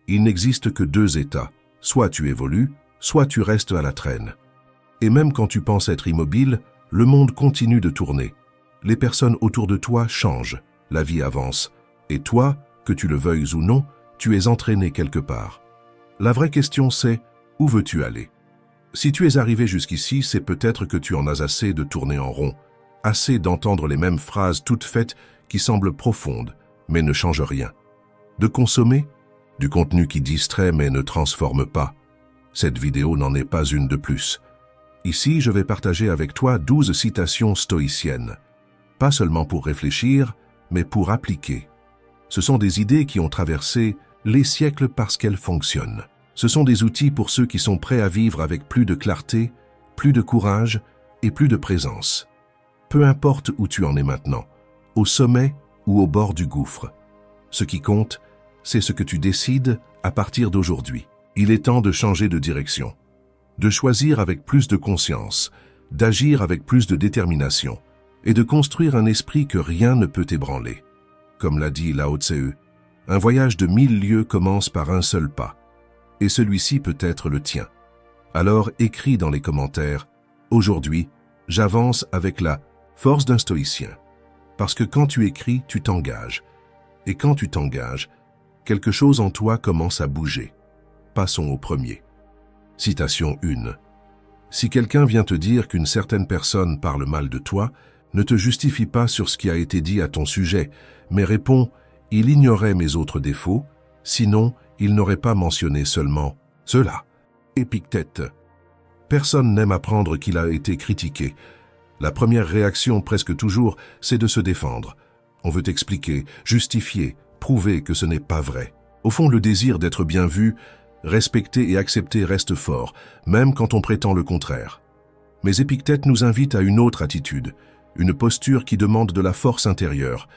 Il n'existe que deux états. Soit tu évolues, soit tu restes à la traîne. Et même quand tu penses être immobile, le monde continue de tourner. Les personnes autour de toi changent, la vie avance. Et toi, que tu le veuilles ou non, tu es entraîné quelque part. La vraie question c'est, où veux-tu aller? Si tu es arrivé jusqu'ici, c'est peut-être que tu en as assez de tourner en rond, assez d'entendre les mêmes phrases toutes faites qui semblent profondes, mais ne changent rien. De consommer du contenu qui distrait mais ne transforme pas. Cette vidéo n'en est pas une de plus. Ici, je vais partager avec toi 12 citations stoïciennes. Pas seulement pour réfléchir, mais pour appliquer. Ce sont des idées qui ont traversé les siècles parce qu'elles fonctionnent. Ce sont des outils pour ceux qui sont prêts à vivre avec plus de clarté, plus de courage et plus de présence. Peu importe où tu en es maintenant, au sommet ou au bord du gouffre. Ce qui compte, c'est ce que tu décides à partir d'aujourd'hui. Il est temps de changer de direction, de choisir avec plus de conscience, d'agir avec plus de détermination et de construire un esprit que rien ne peut ébranler. Comme l'a dit Lao Tse, un voyage de 1000 lieues commence par un seul pas. Et celui-ci peut être le tien. Alors écris dans les commentaires, aujourd'hui, j'avance avec la force d'un stoïcien. Parce que quand tu écris, tu t'engages. Et quand tu t'engages, quelque chose en toi commence à bouger. Passons au premier. Citation 1. Si quelqu'un vient te dire qu'une certaine personne parle mal de toi, ne te justifie pas sur ce qui a été dit à ton sujet, mais réponds « Il ignorait mes autres défauts, sinon il n'aurait pas mentionné seulement cela. » Épictète. Personne n'aime apprendre qu'il a été critiqué. La première réaction, presque toujours, c'est de se défendre. On veut expliquer, justifier, prouver que ce n'est pas vrai. Au fond, le désir d'être bien vu, respecté et accepté reste fort, même quand on prétend le contraire. Mais Épictète nous invite à une autre attitude, une posture qui demande de la force intérieure.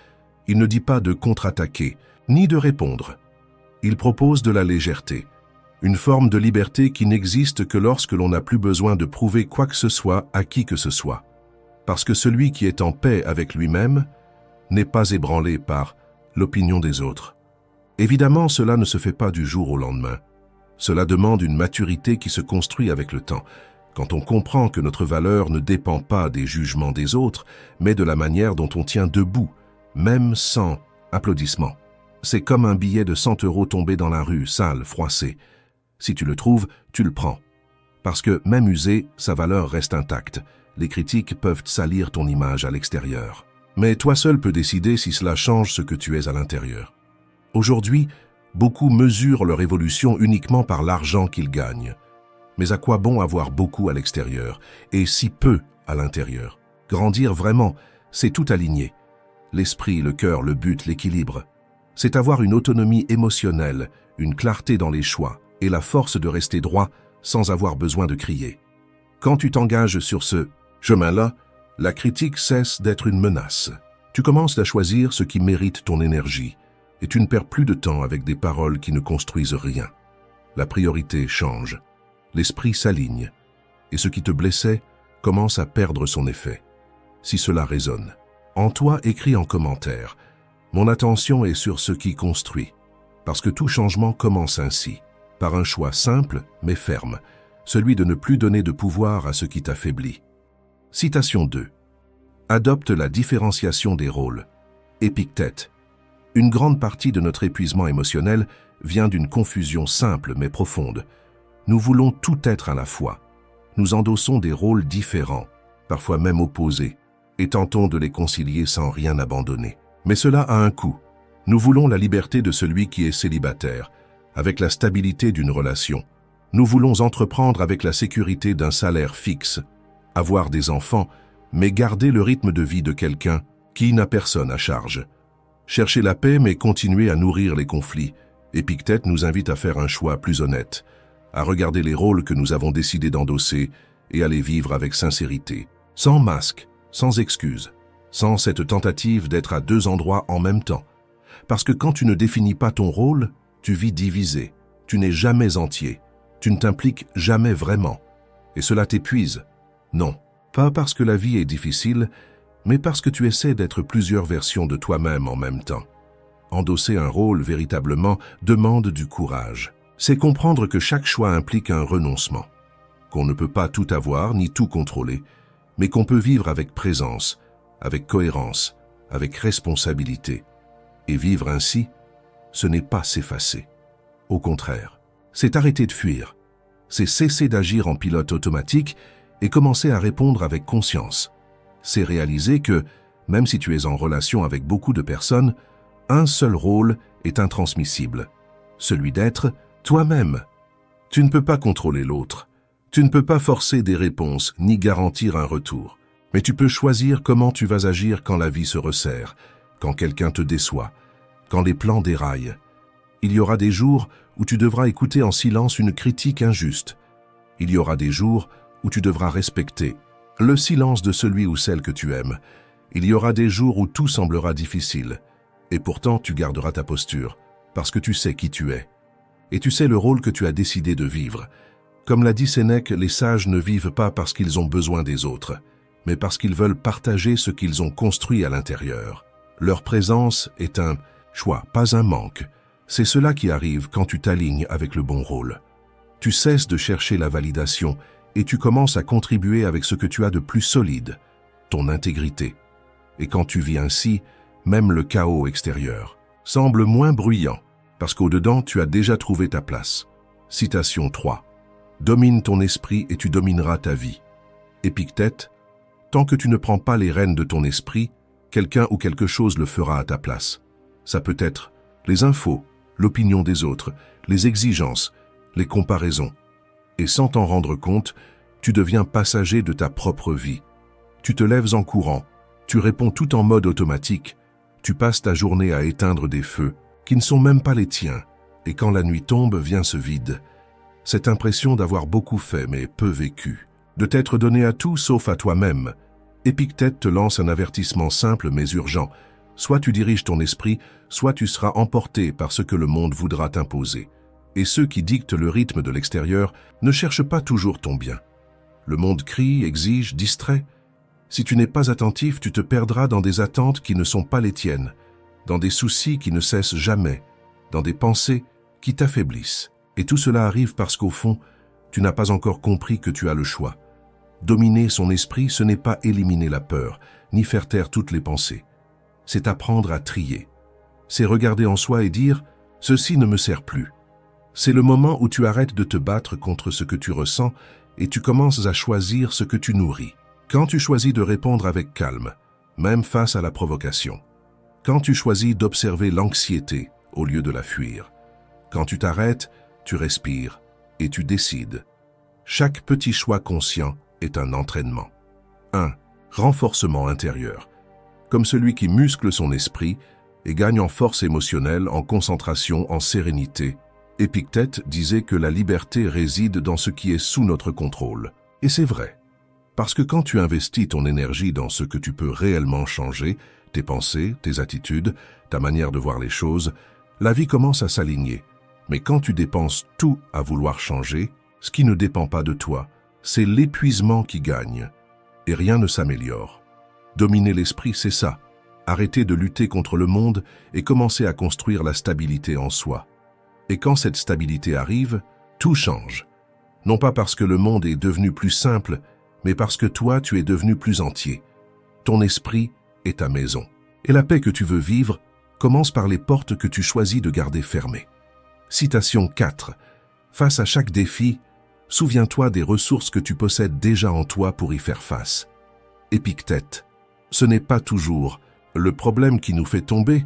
Il ne dit pas de contre-attaquer, ni de répondre. Il propose de la légèreté, une forme de liberté qui n'existe que lorsque l'on n'a plus besoin de prouver quoi que ce soit à qui que ce soit. Parce que celui qui est en paix avec lui-même n'est pas ébranlé par l'opinion des autres. Évidemment, cela ne se fait pas du jour au lendemain. Cela demande une maturité qui se construit avec le temps, quand on comprend que notre valeur ne dépend pas des jugements des autres, mais de la manière dont on tient debout, même sans applaudissements. C'est comme un billet de 100 € tombé dans la rue, sale, froissé. Si tu le trouves, tu le prends. Parce que, même usé, sa valeur reste intacte. Les critiques peuvent salir ton image à l'extérieur. Mais toi seul peux décider si cela change ce que tu es à l'intérieur. Aujourd'hui, beaucoup mesurent leur évolution uniquement par l'argent qu'ils gagnent. Mais à quoi bon avoir beaucoup à l'extérieur et si peu à l'intérieur? Grandir vraiment, c'est tout aligner. L'esprit, le cœur, le but, l'équilibre. C'est avoir une autonomie émotionnelle, une clarté dans les choix et la force de rester droit sans avoir besoin de crier. Quand tu t'engages sur ce chemin-là, la critique cesse d'être une menace. Tu commences à choisir ce qui mérite ton énergie et tu ne perds plus de temps avec des paroles qui ne construisent rien. La priorité change, l'esprit s'aligne et ce qui te blessait commence à perdre son effet. Si cela résonne, en toi écris en commentaire. Mon attention est sur ce qui construit, parce que tout changement commence ainsi, par un choix simple mais ferme, celui de ne plus donner de pouvoir à ce qui t'affaiblit. Citation 2. Adopte la différenciation des rôles. Épictète. Une grande partie de notre épuisement émotionnel vient d'une confusion simple mais profonde. Nous voulons tout être à la fois. Nous endossons des rôles différents, parfois même opposés, et tentons de les concilier sans rien abandonner. Mais cela a un coût. Nous voulons la liberté de celui qui est célibataire, avec la stabilité d'une relation. Nous voulons entreprendre avec la sécurité d'un salaire fixe, avoir des enfants, mais garder le rythme de vie de quelqu'un qui n'a personne à charge. Chercher la paix, mais continuer à nourrir les conflits. Épictète nous invite à faire un choix plus honnête, à regarder les rôles que nous avons décidé d'endosser et à les vivre avec sincérité, sans masque, sans excuse, sans cette tentative d'être à deux endroits en même temps. Parce que quand tu ne définis pas ton rôle, tu vis divisé, tu n'es jamais entier, tu ne t'impliques jamais vraiment. Et cela t'épuise. Non, pas parce que la vie est difficile, mais parce que tu essaies d'être plusieurs versions de toi-même en même temps. Endosser un rôle véritablement demande du courage. C'est comprendre que chaque choix implique un renoncement, qu'on ne peut pas tout avoir ni tout contrôler, mais qu'on peut vivre avec présence, avec cohérence, avec responsabilité. Et vivre ainsi, ce n'est pas s'effacer. Au contraire, c'est arrêter de fuir, c'est cesser d'agir en pilote automatique et commencer à répondre avec conscience. C'est réaliser que, même si tu es en relation avec beaucoup de personnes, un seul rôle est intransmissible, celui d'être toi-même. Tu ne peux pas contrôler l'autre, tu ne peux pas forcer des réponses ni garantir un retour, mais tu peux choisir comment tu vas agir quand la vie se resserre, quand quelqu'un te déçoit, quand les plans déraillent. Il y aura des jours où tu devras écouter en silence une critique injuste. Il y aura des jours où tu devras respecter le silence de celui ou celle que tu aimes. Il y aura des jours où tout semblera difficile. Et pourtant, tu garderas ta posture, parce que tu sais qui tu es. Et tu sais le rôle que tu as décidé de vivre. Comme l'a dit Sénèque, les sages ne vivent pas parce qu'ils ont besoin des autres, mais parce qu'ils veulent partager ce qu'ils ont construit à l'intérieur. Leur présence est un choix, pas un manque. C'est cela qui arrive quand tu t'alignes avec le bon rôle. Tu cesses de chercher la validation et tu commences à contribuer avec ce que tu as de plus solide, ton intégrité. Et quand tu vis ainsi, même le chaos extérieur semble moins bruyant, parce qu'au-dedans, tu as déjà trouvé ta place. Citation 3. Domine ton esprit et tu domineras ta vie. Épictète, tant que tu ne prends pas les rênes de ton esprit, quelqu'un ou quelque chose le fera à ta place. Ça peut être les infos, l'opinion des autres, les exigences, les comparaisons. Et sans t'en rendre compte, tu deviens passager de ta propre vie. Tu te lèves en courant, tu réponds tout en mode automatique, tu passes ta journée à éteindre des feux qui ne sont même pas les tiens, et quand la nuit tombe vient ce vide. Cette impression d'avoir beaucoup fait mais peu vécu, de t'être donné à tout sauf à toi-même. Épictète te lance un avertissement simple mais urgent. Soit tu diriges ton esprit, soit tu seras emporté par ce que le monde voudra t'imposer. Et ceux qui dictent le rythme de l'extérieur ne cherchent pas toujours ton bien. Le monde crie, exige, distrait. Si tu n'es pas attentif, tu te perdras dans des attentes qui ne sont pas les tiennes, dans des soucis qui ne cessent jamais, dans des pensées qui t'affaiblissent. Et tout cela arrive parce qu'au fond, tu n'as pas encore compris que tu as le choix. Dominer son esprit, ce n'est pas éliminer la peur, ni faire taire toutes les pensées. C'est apprendre à trier. C'est regarder en soi et dire « ceci ne me sert plus ». C'est le moment où tu arrêtes de te battre contre ce que tu ressens et tu commences à choisir ce que tu nourris. Quand tu choisis de répondre avec calme, même face à la provocation. Quand tu choisis d'observer l'anxiété au lieu de la fuir. Quand tu t'arrêtes, tu respires et tu décides. Chaque petit choix conscient est un entraînement. 1. Renforcement intérieur. Comme celui qui muscle son esprit et gagne en force émotionnelle, en concentration, en sérénité. Épictète disait que la liberté réside dans ce qui est sous notre contrôle. Et c'est vrai. Parce que quand tu investis ton énergie dans ce que tu peux réellement changer, tes pensées, tes attitudes, ta manière de voir les choses, la vie commence à s'aligner. Mais quand tu dépenses tout à vouloir changer, ce qui ne dépend pas de toi, c'est l'épuisement qui gagne. Et rien ne s'améliore. Dominer l'esprit, c'est ça. Arrêter de lutter contre le monde et commencer à construire la stabilité en soi. Et quand cette stabilité arrive, tout change. Non pas parce que le monde est devenu plus simple, mais parce que toi, tu es devenu plus entier. Ton esprit est ta maison. Et la paix que tu veux vivre commence par les portes que tu choisis de garder fermées. Citation 4. Face à chaque défi, souviens-toi des ressources que tu possèdes déjà en toi pour y faire face. Épictète. Ce n'est pas toujours le problème qui nous fait tomber,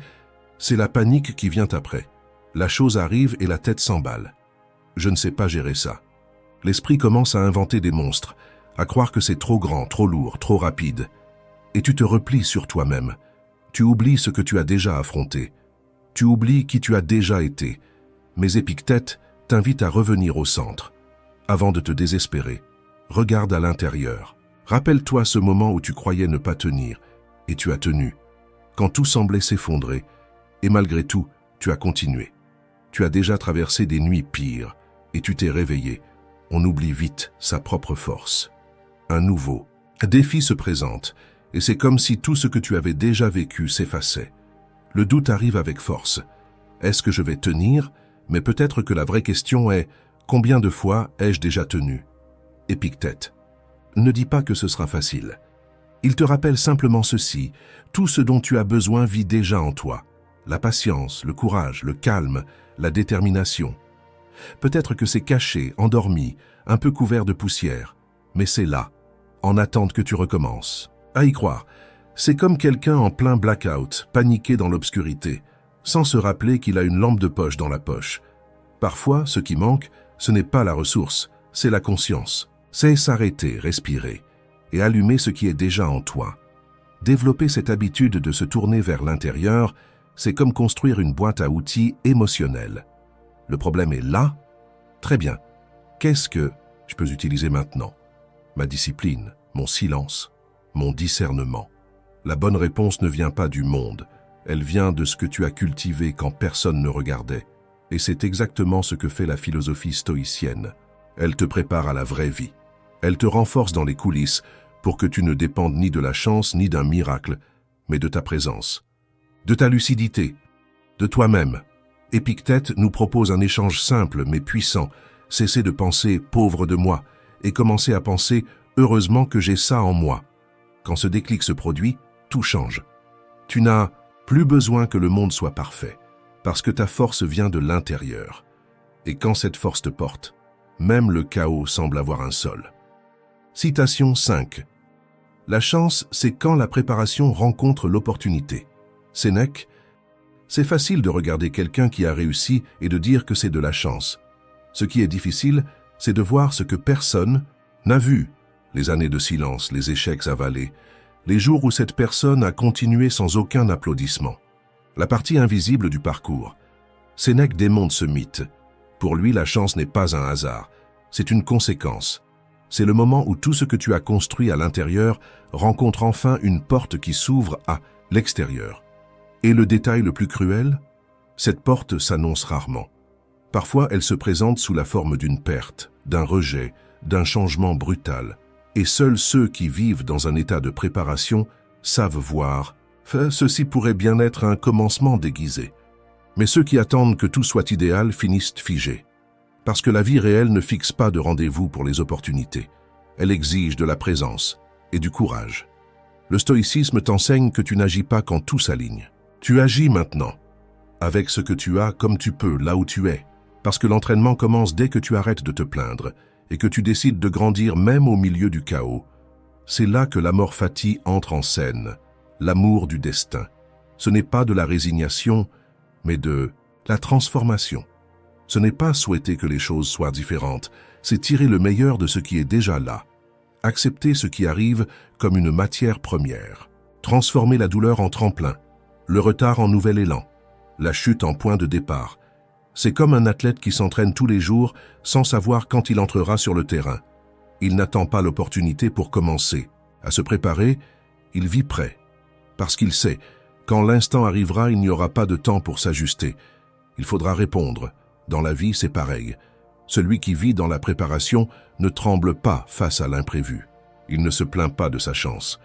c'est la panique qui vient après. La chose arrive et la tête s'emballe. Je ne sais pas gérer ça. L'esprit commence à inventer des monstres, à croire que c'est trop grand, trop lourd, trop rapide. Et tu te replies sur toi-même. Tu oublies ce que tu as déjà affronté. Tu oublies qui tu as déjà été. Mais Épictète t'invite à revenir au centre. Avant de te désespérer, regarde à l'intérieur. Rappelle-toi ce moment où tu croyais ne pas tenir, et tu as tenu. Quand tout semblait s'effondrer, et malgré tout, tu as continué. Tu as déjà traversé des nuits pires, et tu t'es réveillé. On oublie vite sa propre force. Un nouveau défi se présente, et c'est comme si tout ce que tu avais déjà vécu s'effaçait. Le doute arrive avec force. Est-ce que je vais tenir? Mais peut-être que la vraie question est « Combien de fois ai-je déjà tenu ?» Épictète. Ne dis pas que ce sera facile. Il te rappelle simplement ceci, tout ce dont tu as besoin vit déjà en toi. La patience, le courage, le calme, la détermination. Peut-être que c'est caché, endormi, un peu couvert de poussière, mais c'est là, en attente que tu recommences. À y croire, c'est comme quelqu'un en plein blackout, paniqué dans l'obscurité, sans se rappeler qu'il a une lampe de poche dans la poche. Parfois, ce qui manque, ce n'est pas la ressource, c'est la conscience. C'est s'arrêter, respirer, et allumer ce qui est déjà en toi. Développer cette habitude de se tourner vers l'intérieur, c'est comme construire une boîte à outils émotionnelle. Le problème est là? Très bien. Qu'est-ce que je peux utiliser maintenant? Ma discipline, mon silence, mon discernement. La bonne réponse ne vient pas du monde. Elle vient de ce que tu as cultivé quand personne ne regardait. Et c'est exactement ce que fait la philosophie stoïcienne. Elle te prépare à la vraie vie. Elle te renforce dans les coulisses pour que tu ne dépendes ni de la chance ni d'un miracle, mais de ta présence, de ta lucidité, de toi-même. Épictète nous propose un échange simple mais puissant. Cessez de penser « pauvre de moi » et commencez à penser « heureusement que j'ai ça en moi ». Quand ce déclic se produit, tout change. Tu n'as plus besoin que le monde soit parfait, parce que ta force vient de l'intérieur. Et quand cette force te porte, même le chaos semble avoir un sol. Citation 5. La chance, c'est quand la préparation rencontre l'opportunité. Sénèque. C'est facile de regarder quelqu'un qui a réussi et de dire que c'est de la chance. Ce qui est difficile, c'est de voir ce que personne n'a vu. Les années de silence, les échecs avalés, les jours où cette personne a continué sans aucun applaudissement. La partie invisible du parcours. Sénèque démonte ce mythe. Pour lui, la chance n'est pas un hasard, c'est une conséquence. C'est le moment où tout ce que tu as construit à l'intérieur rencontre enfin une porte qui s'ouvre à l'extérieur. Et le détail le plus cruel? Cette porte s'annonce rarement. Parfois, elle se présente sous la forme d'une perte, d'un rejet, d'un changement brutal. Et seuls ceux qui vivent dans un état de préparation savent voir. Ceci pourrait bien être un commencement déguisé. Mais ceux qui attendent que tout soit idéal finissent figés. Parce que la vie réelle ne fixe pas de rendez-vous pour les opportunités. Elle exige de la présence et du courage. Le stoïcisme t'enseigne que tu n'agis pas quand tout s'aligne. Tu agis maintenant, avec ce que tu as comme tu peux, là où tu es. Parce que l'entraînement commence dès que tu arrêtes de te plaindre et que tu décides de grandir même au milieu du chaos. C'est là que l'amor fati entre en scène, l'amour du destin. Ce n'est pas de la résignation, mais de la transformation. Ce n'est pas souhaiter que les choses soient différentes, c'est tirer le meilleur de ce qui est déjà là. Accepter ce qui arrive comme une matière première. Transformer la douleur en tremplin, le retard en nouvel élan, la chute en point de départ. C'est comme un athlète qui s'entraîne tous les jours sans savoir quand il entrera sur le terrain. Il n'attend pas l'opportunité pour commencer. À se préparer, il vit prêt. Parce qu'il sait, quand l'instant arrivera, il n'y aura pas de temps pour s'ajuster. Il faudra répondre. Dans la vie, c'est pareil. Celui qui vit dans la préparation ne tremble pas face à l'imprévu. Il ne se plaint pas de sa chance.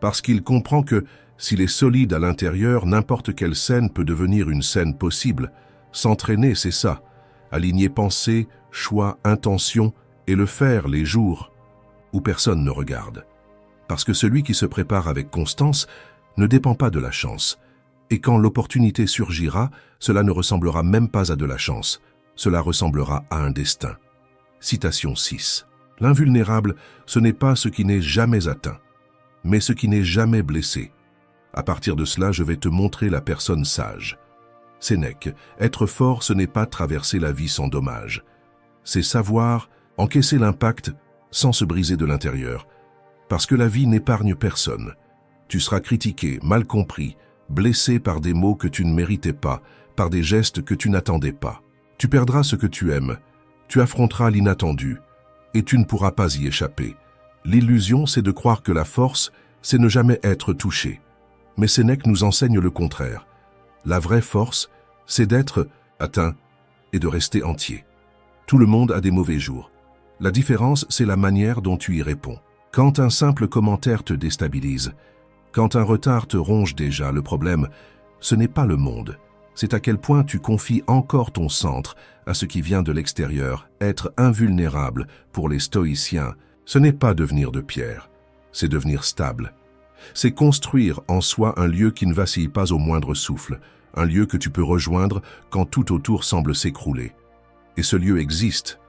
Parce qu'il comprend que, s'il est solide à l'intérieur, n'importe quelle scène peut devenir une scène possible. S'entraîner, c'est ça. Aligner pensée, choix, intention et le faire les jours où personne ne regarde. Parce que celui qui se prépare avec constance ne dépend pas de la chance. Et quand l'opportunité surgira, cela ne ressemblera même pas à de la chance. Cela ressemblera à un destin. Citation 6. L'invulnérable, ce n'est pas ce qui n'est jamais atteint, mais ce qui n'est jamais blessé. À partir de cela, je vais te montrer la personne sage. Sénèque, être fort, ce n'est pas traverser la vie sans dommage. C'est savoir encaisser l'impact sans se briser de l'intérieur. Parce que la vie n'épargne personne. Tu seras critiqué, mal compris, blessé par des mots que tu ne méritais pas, par des gestes que tu n'attendais pas. Tu perdras ce que tu aimes, tu affronteras l'inattendu, et tu ne pourras pas y échapper. L'illusion, c'est de croire que la force, c'est ne jamais être touché. Mais Sénèque nous enseigne le contraire. La vraie force, c'est d'être atteint et de rester entier. Tout le monde a des mauvais jours. La différence, c'est la manière dont tu y réponds. Quand un simple commentaire te déstabilise, quand un retard te ronge déjà, le problème, ce n'est pas le monde. C'est à quel point tu confies encore ton centre à ce qui vient de l'extérieur. Être invulnérable pour les stoïciens, ce n'est pas devenir de pierre, c'est devenir stable. C'est construire en soi un lieu qui ne vacille pas au moindre souffle, un lieu que tu peux rejoindre quand tout autour semble s'écrouler. Et ce lieu existe,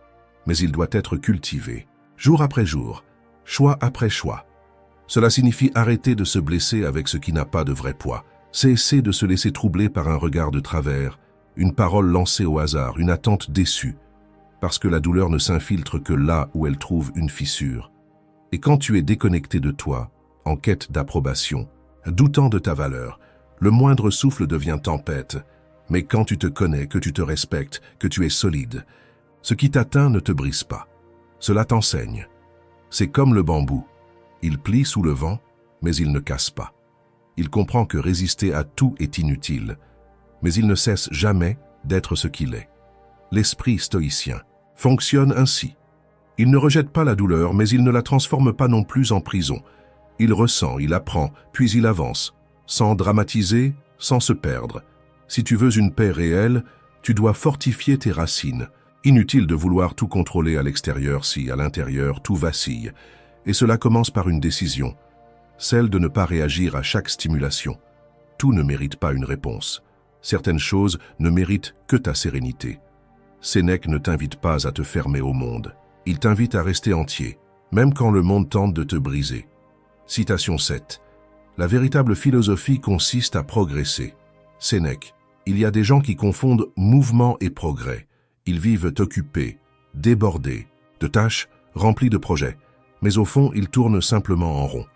mais il doit être cultivé, jour après jour, choix après choix. Cela signifie arrêter de se blesser avec ce qui n'a pas de vrai poids, cesser de se laisser troubler par un regard de travers, une parole lancée au hasard, une attente déçue, parce que la douleur ne s'infiltre que là où elle trouve une fissure. Et quand tu es déconnecté de toi, en quête d'approbation, doutant de ta valeur, le moindre souffle devient tempête. Mais quand tu te connais, que tu te respectes, que tu es solide, ce qui t'atteint ne te brise pas. Cela t'enseigne. C'est comme le bambou. Il plie sous le vent, mais il ne casse pas. Il comprend que résister à tout est inutile, mais il ne cesse jamais d'être ce qu'il est. L'esprit stoïcien fonctionne ainsi. Il ne rejette pas la douleur, mais il ne la transforme pas non plus en prison. Il ressent, il apprend, puis il avance, sans dramatiser, sans se perdre. Si tu veux une paix réelle, tu dois fortifier tes racines. Inutile de vouloir tout contrôler à l'extérieur si, à l'intérieur, tout vacille. Et cela commence par une décision, celle de ne pas réagir à chaque stimulation. Tout ne mérite pas une réponse. Certaines choses ne méritent que ta sérénité. Sénèque ne t'invite pas à te fermer au monde. Il t'invite à rester entier, même quand le monde tente de te briser. Citation 7. La véritable philosophie consiste à progresser. Sénèque. Il y a des gens qui confondent mouvement et progrès. Ils vivent occupés, débordés, de tâches, remplis de projets. Mais au fond, ils tournent simplement en rond.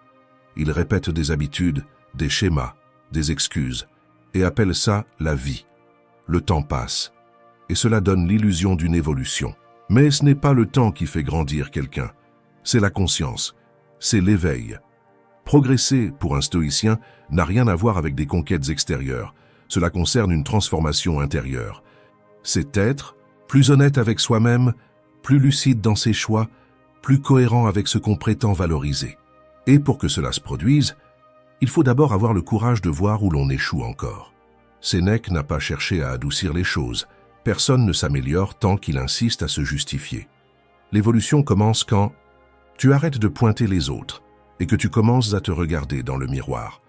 Ils répètent des habitudes, des schémas, des excuses, et appellent ça la vie. Le temps passe, et cela donne l'illusion d'une évolution. Mais ce n'est pas le temps qui fait grandir quelqu'un, c'est la conscience, c'est l'éveil. Progresser, pour un stoïcien, n'a rien à voir avec des conquêtes extérieures. Cela concerne une transformation intérieure. C'est être plus honnête avec soi-même, plus lucide dans ses choix, plus cohérent avec ce qu'on prétend valoriser. Et pour que cela se produise, il faut d'abord avoir le courage de voir où l'on échoue encore. Sénèque n'a pas cherché à adoucir les choses. Personne ne s'améliore tant qu'il insiste à se justifier. L'évolution commence quand tu arrêtes de pointer les autres et que tu commences à te regarder dans le miroir.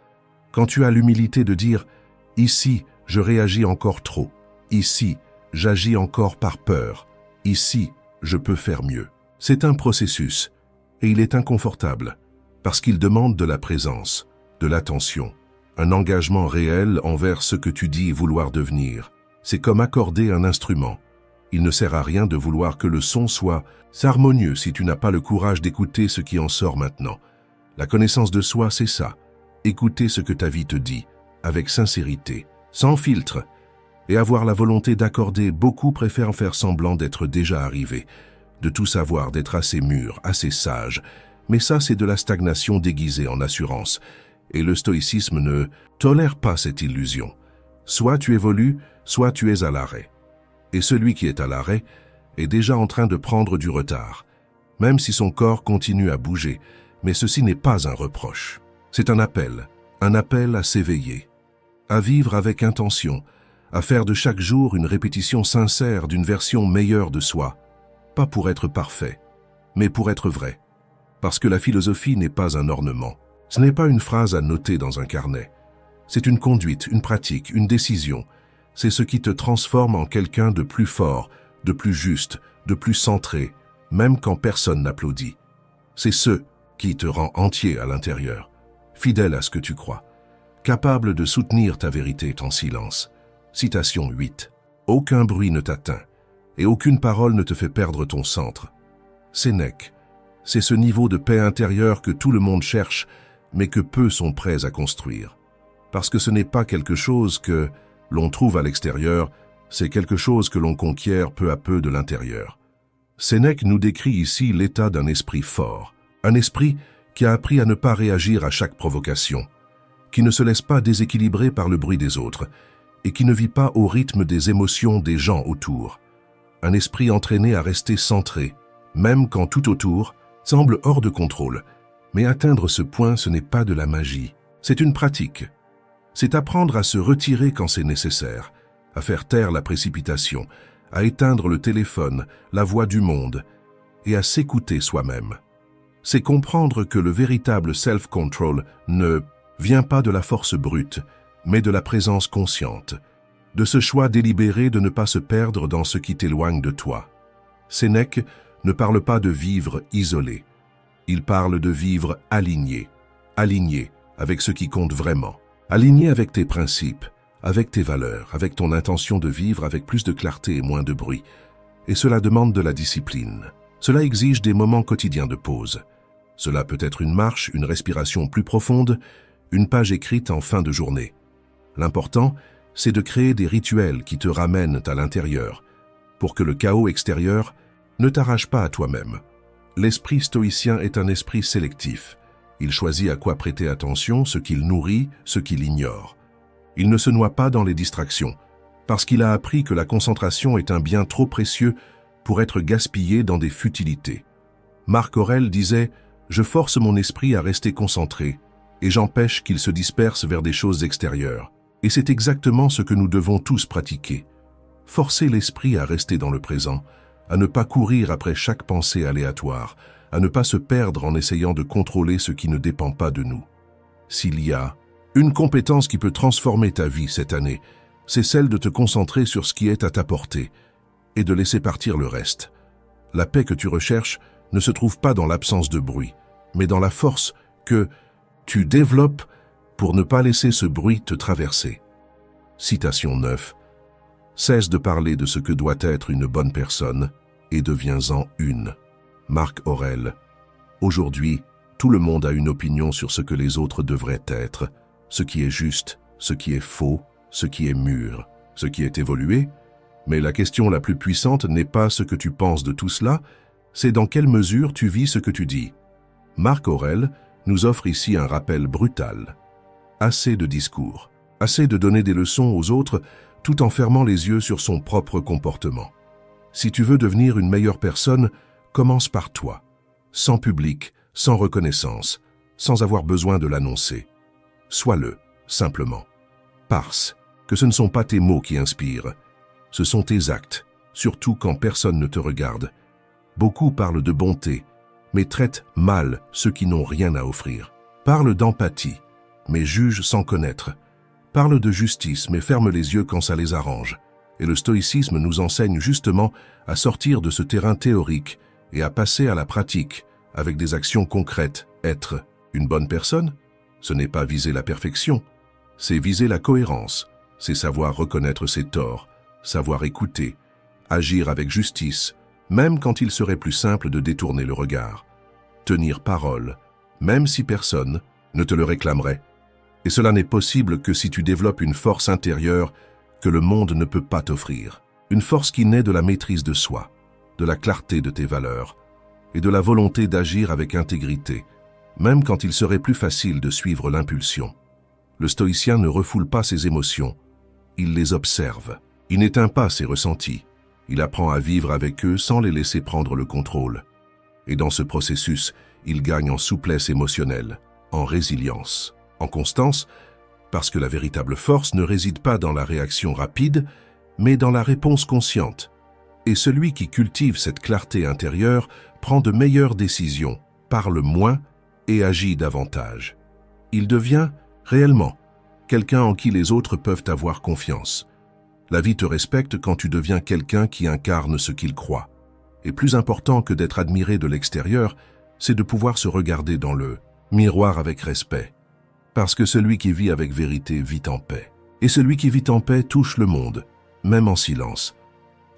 Quand tu as l'humilité de dire « Ici, je réagis encore trop. Ici, j'agis encore par peur. Ici, je peux faire mieux. » C'est un processus, et il est inconfortable, parce qu'il demande de la présence, de l'attention, un engagement réel envers ce que tu dis vouloir devenir. C'est comme accorder un instrument. Il ne sert à rien de vouloir que le son soit harmonieux si tu n'as pas le courage d'écouter ce qui en sort maintenant. La connaissance de soi, c'est ça. Écouter ce que ta vie te dit, avec sincérité, sans filtre, et avoir la volonté d'accorder. Beaucoup préfèrent faire semblant d'être déjà arrivés, de tout savoir, d'être assez mûr, assez sage. Mais ça, c'est de la stagnation déguisée en assurance. Et le stoïcisme ne tolère pas cette illusion. Soit tu évolues, soit tu es à l'arrêt. Et celui qui est à l'arrêt est déjà en train de prendre du retard, même si son corps continue à bouger. Mais ceci n'est pas un reproche. C'est un appel à s'éveiller, à vivre avec intention, à faire de chaque jour une répétition sincère d'une version meilleure de soi. Pas pour être parfait, mais pour être vrai. Parce que la philosophie n'est pas un ornement. Ce n'est pas une phrase à noter dans un carnet. C'est une conduite, une pratique, une décision. C'est ce qui te transforme en quelqu'un de plus fort, de plus juste, de plus centré, même quand personne n'applaudit. C'est ce qui te rend entier à l'intérieur, fidèle à ce que tu crois, capable de soutenir ta vérité en silence. Citation 8. Aucun bruit ne t'atteint, et aucune parole ne te fait perdre ton centre. Sénèque, c'est ce niveau de paix intérieure que tout le monde cherche, mais que peu sont prêts à construire. Parce que ce n'est pas quelque chose que l'on trouve à l'extérieur, c'est quelque chose que l'on conquiert peu à peu de l'intérieur. Sénèque nous décrit ici l'état d'un esprit fort, un esprit qui a appris à ne pas réagir à chaque provocation, qui ne se laisse pas déséquilibrer par le bruit des autres, et qui ne vit pas au rythme des émotions des gens autour. Un esprit entraîné à rester centré, même quand tout autour semble hors de contrôle. Mais atteindre ce point, ce n'est pas de la magie, c'est une pratique. C'est apprendre à se retirer quand c'est nécessaire, à faire taire la précipitation, à éteindre le téléphone, la voix du monde, et à s'écouter soi-même. C'est comprendre que le véritable self-control ne vient pas de la force brute, mais de la présence consciente, de ce choix délibéré de ne pas se perdre dans ce qui t'éloigne de toi. Sénèque ne parle pas de vivre isolé. Il parle de vivre aligné avec ce qui compte vraiment, aligné avec tes principes, avec tes valeurs, avec ton intention de vivre avec plus de clarté et moins de bruit. Et cela demande de la discipline. Cela exige des moments quotidiens de pause. Cela peut être une marche, une respiration plus profonde, une page écrite en fin de journée. L'important, c'est de créer des rituels qui te ramènent à l'intérieur, pour que le chaos extérieur ne t'arrache pas à toi-même. L'esprit stoïcien est un esprit sélectif. Il choisit à quoi prêter attention, ce qu'il nourrit, ce qu'il ignore. Il ne se noie pas dans les distractions, parce qu'il a appris que la concentration est un bien trop précieux pour être gaspillé dans des futilités. Marc Aurèle disait « Je force mon esprit à rester concentré, et j'empêche qu'il se disperse vers des choses extérieures. » Et c'est exactement ce que nous devons tous pratiquer. Forcer l'esprit à rester dans le présent, à ne pas courir après chaque pensée aléatoire, à ne pas se perdre en essayant de contrôler ce qui ne dépend pas de nous. S'il y a une compétence qui peut transformer ta vie cette année, c'est celle de te concentrer sur ce qui est à ta portée et de laisser partir le reste. La paix que tu recherches ne se trouve pas dans l'absence de bruit, mais dans la force que tu développes pour ne pas laisser ce bruit te traverser. Citation 9. Cesse de parler de ce que doit être une bonne personne et deviens-en une. Marc Aurèle. Aujourd'hui, tout le monde a une opinion sur ce que les autres devraient être, ce qui est juste, ce qui est faux, ce qui est mûr, ce qui est évolué. Mais la question la plus puissante n'est pas ce que tu penses de tout cela, c'est dans quelle mesure tu vis ce que tu dis. Marc Aurèle nous offre ici un rappel brutal. Assez de discours, assez de donner des leçons aux autres tout en fermant les yeux sur son propre comportement. Si tu veux devenir une meilleure personne, commence par toi, sans public, sans reconnaissance, sans avoir besoin de l'annoncer. Sois-le, simplement. Parce que ce ne sont pas tes mots qui inspirent, ce sont tes actes, surtout quand personne ne te regarde. Beaucoup parlent de bonté, mais traitent mal ceux qui n'ont rien à offrir. Parlent d'empathie, mais jugent sans connaître. Parlent de justice, mais ferment les yeux quand ça les arrange. Et le stoïcisme nous enseigne justement à sortir de ce terrain théorique et à passer à la pratique avec des actions concrètes. Être une bonne personne, ce n'est pas viser la perfection, c'est viser la cohérence, c'est savoir reconnaître ses torts, savoir écouter, agir avec justice, même quand il serait plus simple de détourner le regard, tenir parole, même si personne ne te le réclamerait. Et cela n'est possible que si tu développes une force intérieure que le monde ne peut pas t'offrir, une force qui naît de la maîtrise de soi, de la clarté de tes valeurs et de la volonté d'agir avec intégrité, même quand il serait plus facile de suivre l'impulsion. Le stoïcien ne refoule pas ses émotions, il les observe, il n'éteint pas ses ressentis, il apprend à vivre avec eux sans les laisser prendre le contrôle. Et dans ce processus, il gagne en souplesse émotionnelle, en résilience, en constance, parce que la véritable force ne réside pas dans la réaction rapide, mais dans la réponse consciente. Et celui qui cultive cette clarté intérieure prend de meilleures décisions, parle moins et agit davantage. Il devient, réellement, quelqu'un en qui les autres peuvent avoir confiance. La vie te respecte quand tu deviens quelqu'un qui incarne ce qu'il croit. Et plus important que d'être admiré de l'extérieur, c'est de pouvoir se regarder dans le miroir avec respect. Parce que celui qui vit avec vérité vit en paix. Et celui qui vit en paix touche le monde, même en silence.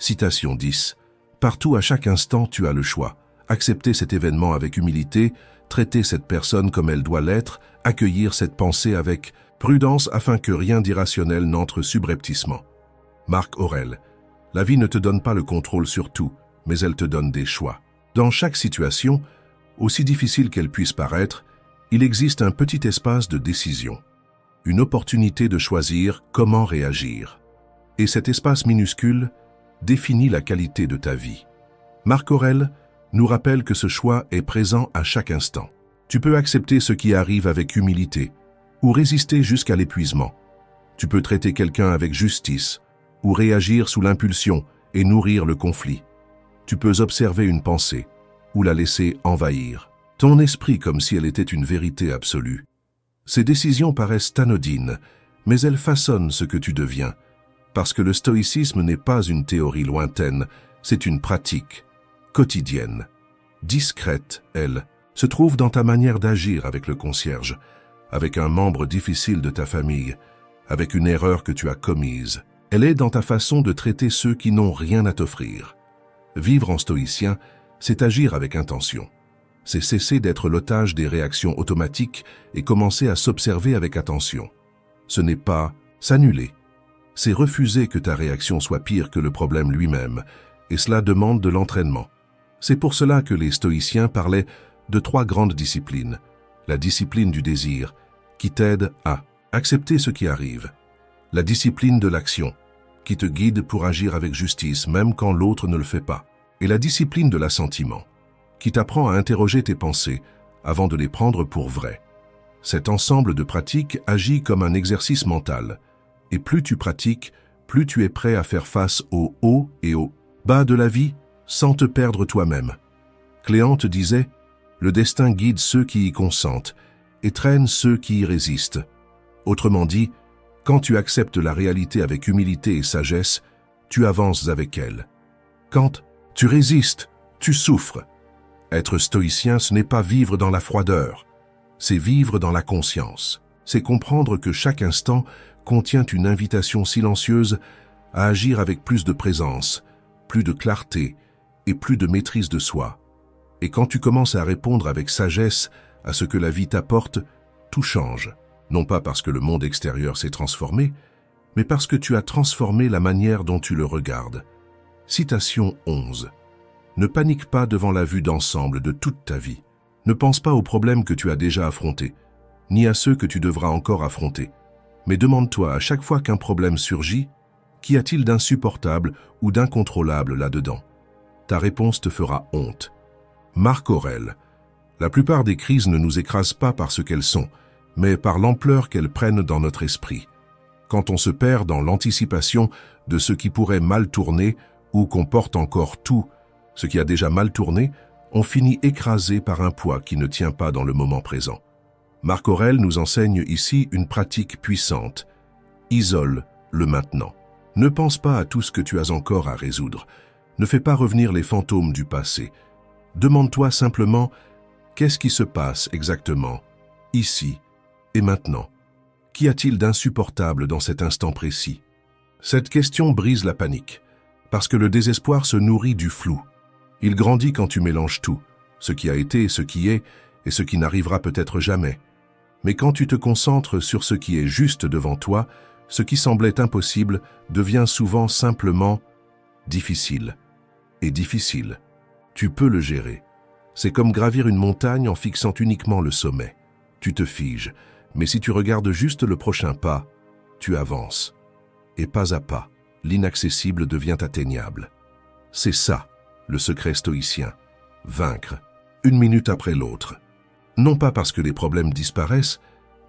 Citation 10. Partout à chaque instant, tu as le choix. Accepter cet événement avec humilité, traiter cette personne comme elle doit l'être, accueillir cette pensée avec prudence afin que rien d'irrationnel n'entre subrepticement. Marc Aurèle. La vie ne te donne pas le contrôle sur tout, mais elle te donne des choix. Dans chaque situation, aussi difficile qu'elle puisse paraître, il existe un petit espace de décision, une opportunité de choisir comment réagir. Et cet espace minuscule définit la qualité de ta vie. Marc Aurèle nous rappelle que ce choix est présent à chaque instant. Tu peux accepter ce qui arrive avec humilité ou résister jusqu'à l'épuisement, Tu peux traiter quelqu'un avec justice ou réagir sous l'impulsion et nourrir le conflit. Tu peux observer une pensée ou la laisser envahir ton esprit comme si elle était une vérité absolue. Ces décisions paraissent anodines, mais elles façonnent ce que tu deviens, parce que le stoïcisme n'est pas une théorie lointaine, c'est une pratique quotidienne. Discrète, elle, se trouve dans ta manière d'agir avec le concierge, avec un membre difficile de ta famille, avec une erreur que tu as commise. Elle est dans ta façon de traiter ceux qui n'ont rien à t'offrir. Vivre en stoïcien, c'est agir avec intention. C'est cesser d'être l'otage des réactions automatiques et commencer à s'observer avec attention. Ce n'est pas s'annuler. C'est refuser que ta réaction soit pire que le problème lui-même, et cela demande de l'entraînement. C'est pour cela que les stoïciens parlaient de 3 grandes disciplines. La discipline du désir, qui t'aide à accepter ce qui arrive. La discipline de l'action, qui te guide pour agir avec justice, même quand l'autre ne le fait pas. Et la discipline de l'assentiment, qui t'apprend à interroger tes pensées avant de les prendre pour vraies. Cet ensemble de pratiques agit comme un exercice mental, et plus tu pratiques, plus tu es prêt à faire face aux hauts et aux bas de la vie sans te perdre toi-même. Cléante disait « Le destin guide ceux qui y consentent et traîne ceux qui y résistent ». Autrement dit, quand tu acceptes la réalité avec humilité et sagesse, tu avances avec elle. Quand tu résistes, tu souffres. Être stoïcien, ce n'est pas vivre dans la froideur, c'est vivre dans la conscience. C'est comprendre que chaque instant contient une invitation silencieuse à agir avec plus de présence, plus de clarté et plus de maîtrise de soi. Et quand tu commences à répondre avec sagesse à ce que la vie t'apporte, tout change. Non pas parce que le monde extérieur s'est transformé, mais parce que tu as transformé la manière dont tu le regardes. Citation 11. Ne panique pas devant la vue d'ensemble de toute ta vie. Ne pense pas aux problèmes que tu as déjà affrontés, ni à ceux que tu devras encore affronter. Mais demande-toi à chaque fois qu'un problème surgit, qu'y a-t-il d'insupportable ou d'incontrôlable là-dedans? Ta réponse te fera honte. Marc Aurèle. La plupart des crises ne nous écrasent pas par ce qu'elles sont, mais par l'ampleur qu'elles prennent dans notre esprit. Quand on se perd dans l'anticipation de ce qui pourrait mal tourner ou qu'on porte encore tout, ce qui a déjà mal tourné, on finit écrasé par un poids qui ne tient pas dans le moment présent. Marc Aurèle nous enseigne ici une pratique puissante. Isole le maintenant. Ne pense pas à tout ce que tu as encore à résoudre. Ne fais pas revenir les fantômes du passé. Demande-toi simplement, qu'est-ce qui se passe exactement, ici et maintenant? Qu'y a-t-il d'insupportable dans cet instant précis? Cette question brise la panique, parce que le désespoir se nourrit du flou. Il grandit quand tu mélanges tout, ce qui a été, ce qui est, et ce qui n'arrivera peut-être jamais. Mais quand tu te concentres sur ce qui est juste devant toi, ce qui semblait impossible devient souvent simplement difficile. Et difficile, tu peux le gérer. C'est comme gravir une montagne en fixant uniquement le sommet. Tu te figes, mais si tu regardes juste le prochain pas, tu avances. Et pas à pas, l'inaccessible devient atteignable. C'est ça, le secret stoïcien. Vaincre, une minute après l'autre. Non pas parce que les problèmes disparaissent,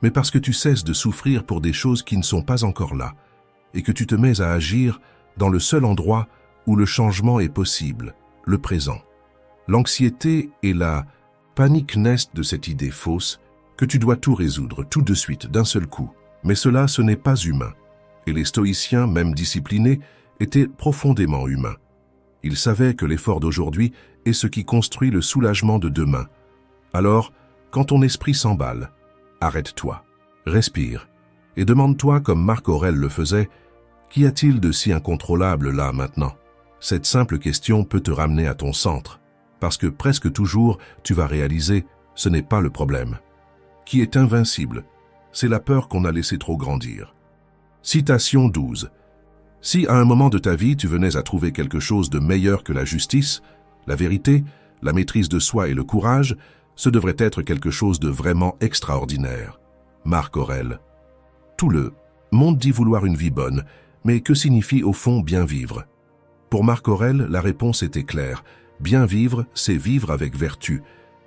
mais parce que tu cesses de souffrir pour des choses qui ne sont pas encore là, et que tu te mets à agir dans le seul endroit où le changement est possible, le présent. L'anxiété et la panique naissent de cette idée fausse que tu dois tout résoudre tout de suite, d'un seul coup. Mais cela, ce n'est pas humain. Et les stoïciens, même disciplinés, étaient profondément humains. Ils savaient que l'effort d'aujourd'hui est ce qui construit le soulagement de demain. Alors, quand ton esprit s'emballe, arrête-toi, respire, et demande-toi, comme Marc Aurèle le faisait, qu'y a-t-il de si incontrôlable là maintenant? Cette simple question peut te ramener à ton centre, parce que presque toujours, tu vas réaliser, ce n'est pas le problème. Qui est invincible, c'est la peur qu'on a laissé trop grandir. Citation 12. Si à un moment de ta vie tu venais à trouver quelque chose de meilleur que la justice, la vérité, la maîtrise de soi et le courage, ce devrait être quelque chose de vraiment extraordinaire. Marc Aurèle. Tout le monde dit vouloir une vie bonne, mais que signifie au fond bien vivre? Pour Marc Aurèle, la réponse était claire. Bien vivre, c'est vivre avec vertu.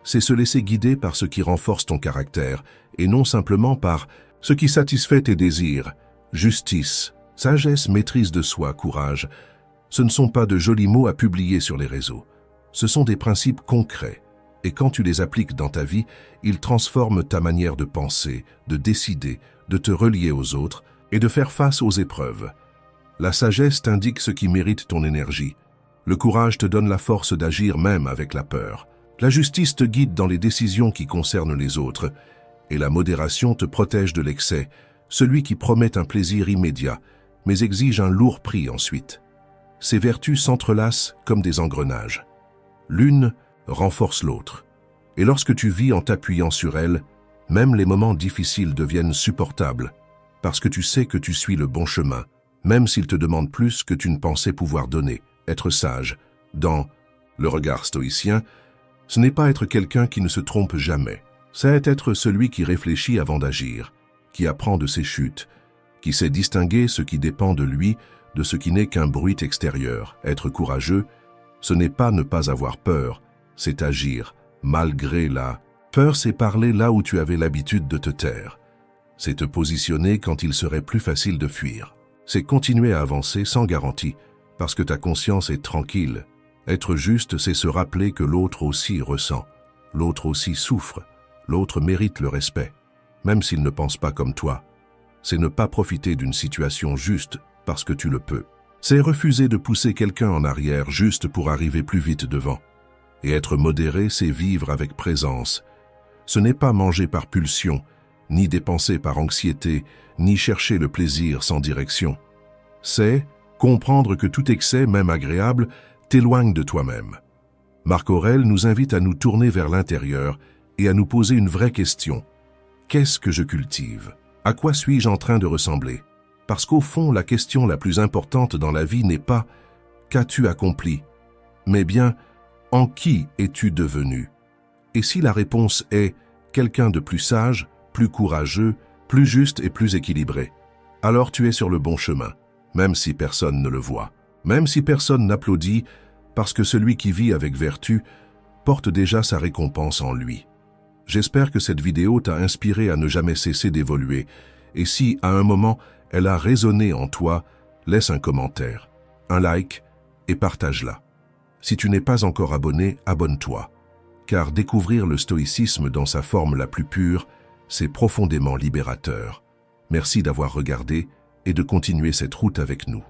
C'est se laisser guider par ce qui renforce ton caractère, et non simplement par ce qui satisfait tes désirs. Justice, sagesse, maîtrise de soi, courage, ce ne sont pas de jolis mots à publier sur les réseaux. Ce sont des principes concrets. Et quand tu les appliques dans ta vie, ils transforment ta manière de penser, de décider, de te relier aux autres et de faire face aux épreuves. La sagesse t'indique ce qui mérite ton énergie. Le courage te donne la force d'agir même avec la peur. La justice te guide dans les décisions qui concernent les autres. Et la modération te protège de l'excès, celui qui promet un plaisir immédiat, mais exige un lourd prix ensuite. Ces vertus s'entrelacent comme des engrenages. L'une renforce l'autre. Et lorsque tu vis en t'appuyant sur elle, même les moments difficiles deviennent supportables, parce que tu sais que tu suis le bon chemin, même s'il te demande plus que tu ne pensais pouvoir donner. Être sage, dans le regard stoïcien, ce n'est pas être quelqu'un qui ne se trompe jamais. C'est être celui qui réfléchit avant d'agir, qui apprend de ses chutes, qui sait distinguer ce qui dépend de lui de ce qui n'est qu'un bruit extérieur. Être courageux, ce n'est pas ne pas avoir peur, c'est agir, malgré la peur, c'est parler là où tu avais l'habitude de te taire. C'est te positionner quand il serait plus facile de fuir. C'est continuer à avancer sans garantie, parce que ta conscience est tranquille. Être juste, c'est se rappeler que l'autre aussi ressent, l'autre aussi souffre, l'autre mérite le respect, même s'il ne pense pas comme toi. C'est ne pas profiter d'une situation juste parce que tu le peux. C'est refuser de pousser quelqu'un en arrière juste pour arriver plus vite devant. Et être modéré, c'est vivre avec présence. Ce n'est pas manger par pulsion, ni dépenser par anxiété, ni chercher le plaisir sans direction. C'est comprendre que tout excès, même agréable, t'éloigne de toi-même. Marc Aurèle nous invite à nous tourner vers l'intérieur et à nous poser une vraie question. Qu'est-ce que je cultive? À quoi suis-je en train de ressembler? Parce qu'au fond, la question la plus importante dans la vie n'est pas « qu'as-tu accompli ?», mais bien « en qui es-tu devenu ?» Et si la réponse est « quelqu'un de plus sage, plus courageux, plus juste et plus équilibré », alors tu es sur le bon chemin, même si personne ne le voit, même si personne n'applaudit, parce que celui qui vit avec vertu porte déjà sa récompense en lui. J'espère que cette vidéo t'a inspiré à ne jamais cesser d'évoluer, et si, à un moment, elle a résonné en toi, laisse un commentaire, un like et partage-la. Si tu n'es pas encore abonné, abonne-toi, car découvrir le stoïcisme dans sa forme la plus pure, c'est profondément libérateur. Merci d'avoir regardé et de continuer cette route avec nous.